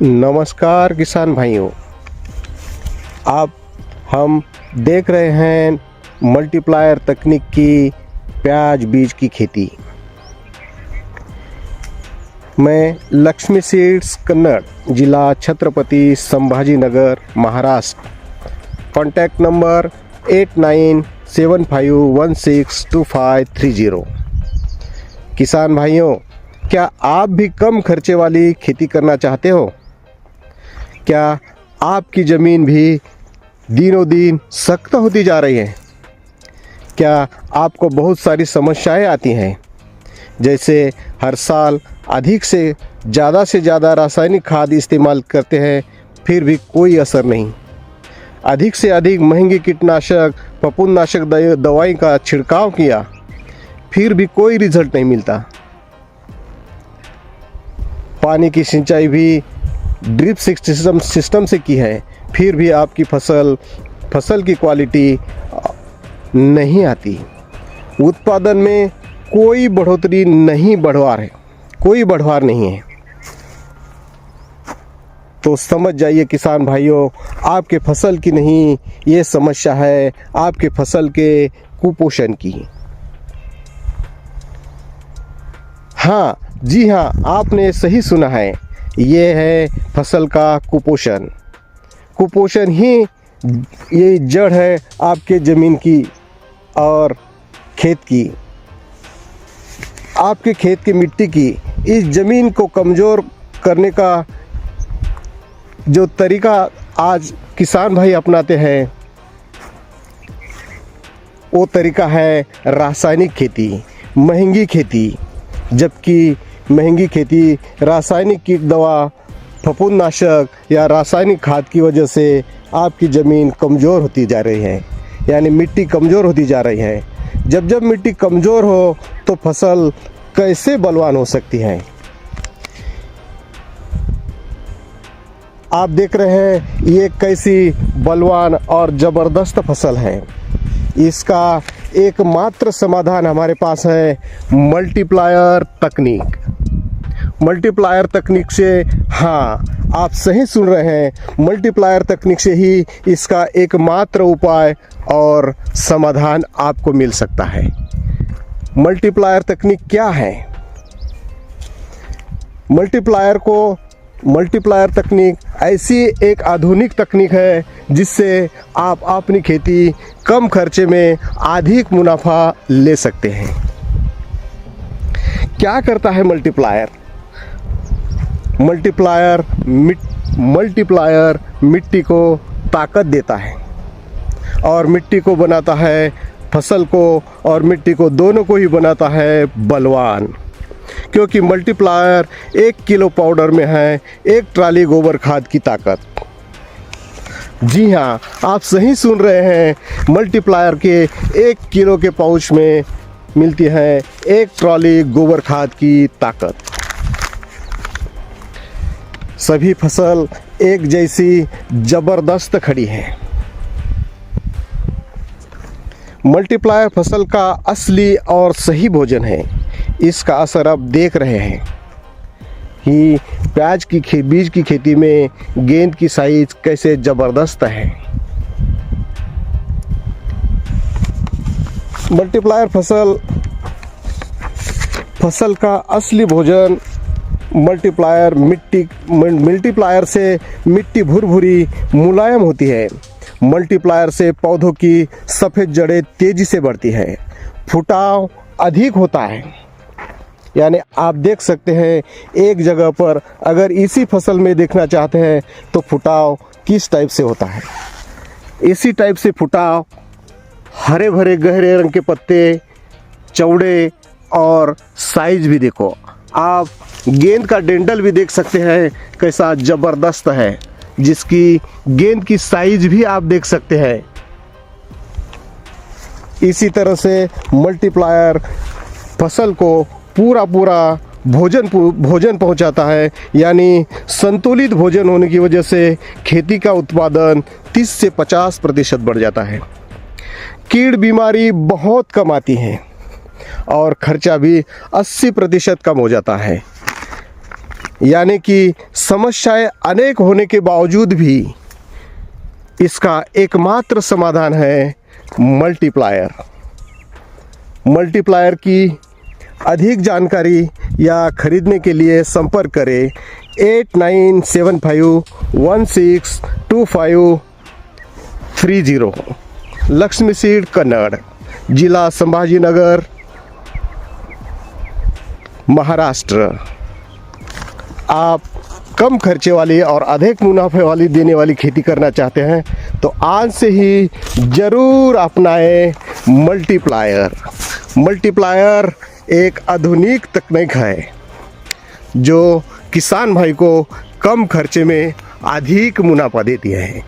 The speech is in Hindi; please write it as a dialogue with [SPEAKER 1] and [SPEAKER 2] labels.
[SPEAKER 1] नमस्कार किसान भाइयों, हम देख रहे हैं मल्टीप्लायर तकनीक की प्याज बीज की खेती। मैं लक्ष्मी सीड्स कन्नड़, जिला छत्रपति संभाजीनगर, महाराष्ट्र। Contact number 8975162530। किसान भाइयों, क्या आप भी कम खर्चे वाली खेती करना चाहते हो? क्या आपकी ज़मीन भी दिनों दिन सख्त होती जा रही है? क्या आपको बहुत सारी समस्याएं आती हैं, जैसे हर साल अधिक से ज़्यादा रासायनिक खाद इस्तेमाल करते हैं फिर भी कोई असर नहीं, अधिक से अधिक महंगी कीटनाशक फफूंदनाशक दवाई का छिड़काव किया फिर भी कोई रिजल्ट नहीं मिलता, पानी की सिंचाई भी ड्रिप सिस्टम से की है फिर भी आपकी फसल की क्वालिटी नहीं आती, उत्पादन में कोई बढ़ोतरी नहीं, कोई बढ़वार नहीं है। तो समझ जाइए किसान भाइयों, आपके फसल की नहीं, ये समस्या है आपके फसल के कुपोषण की। हाँ जी हाँ, आपने सही सुना है, ये है फसल का कुपोषण। कुपोषण ही ये जड़ है आपके ज़मीन की और खेत की, आपके खेत की मिट्टी की। इस ज़मीन को कमज़ोर करने का जो तरीका आज किसान भाई अपनाते हैं वो तरीका है रासायनिक खेती, महंगी खेती। जबकि महंगी खेती रासायनिक कीट दवा, फफूंदनाशक या रासायनिक खाद की वजह से आपकी ज़मीन कमज़ोर होती जा रही है, यानी मिट्टी कमज़ोर होती जा रही है। जब मिट्टी कमज़ोर हो तो फसल कैसे बलवान हो सकती है? आप देख रहे हैं ये कैसी बलवान और ज़बरदस्त फसल है। इसका एकमात्र समाधान हमारे पास है मल्टीप्लायर तकनीक। मल्टीप्लायर तकनीक से, हाँ आप सही सुन रहे हैं, मल्टीप्लायर तकनीक से ही इसका एकमात्र उपाय और समाधान आपको मिल सकता है। मल्टीप्लायर तकनीक क्या है? मल्टीप्लायर तकनीक ऐसी एक आधुनिक तकनीक है जिससे आप अपनी खेती कम खर्चे में अधिक मुनाफा ले सकते हैं। क्या करता है मल्टीप्लायर? मल्टीप्लायर मिट्टी को ताकत देता है और मिट्टी को बनाता है, फसल को और मिट्टी को दोनों को ही बनाता है बलवान। क्योंकि मल्टीप्लायर 1 किलो पाउडर में है 1 ट्राली गोबर खाद की ताकत। जी हाँ, आप सही सुन रहे हैं, मल्टीप्लायर के 1 किलो के पाउच में मिलती है 1 ट्रॉली गोबर खाद की ताकत। सभी फसल एक जैसी ज़बरदस्त खड़ी है। मल्टीप्लायर फसल का असली और सही भोजन है। इसका असर अब देख रहे हैं कि प्याज की बीज की खेती में गेंद की साइज कैसे ज़बरदस्त है। मल्टीप्लायर फसल का असली भोजन मल्टीप्लायर से मिट्टी भुरभुरी मुलायम होती है। मल्टीप्लायर से पौधों की सफ़ेद जड़ें तेज़ी से बढ़ती है, फुटाव अधिक होता है। यानी आप देख सकते हैं एक जगह पर अगर इसी फसल में देखना चाहते हैं तो फुटाव किस टाइप से होता है। इसी टाइप से फुटाव, हरे भरे गहरे रंग के पत्ते, चौड़े और साइज भी देखो। आप गेंद का डंडल भी देख सकते हैं कैसा ज़बरदस्त है, जिसकी गेंद की साइज भी आप देख सकते हैं। इसी तरह से मल्टीप्लायर फसल को पूरा भोजन पहुंचाता है, यानी संतुलित भोजन होने की वजह से खेती का उत्पादन 30 से 50% बढ़ जाता है। कीड़ बीमारी बहुत कम आती हैं और खर्चा भी 80% कम हो जाता है। यानी कि समस्याएं अनेक होने के बावजूद भी इसका एकमात्र समाधान है मल्टीप्लायर। मल्टीप्लायर की अधिक जानकारी या खरीदने के लिए संपर्क करें 8975162530। लक्ष्मी सीड कन्नड़, जिला संभाजीनगर, महाराष्ट्र। आप कम खर्चे वाली और अधिक मुनाफे वाली देने वाली खेती करना चाहते हैं तो आज से ही ज़रूर अपनाएं मल्टीप्लायर। मल्टीप्लायर एक आधुनिक तकनीक है जो किसान भाई को कम खर्चे में अधिक मुनाफा देती है।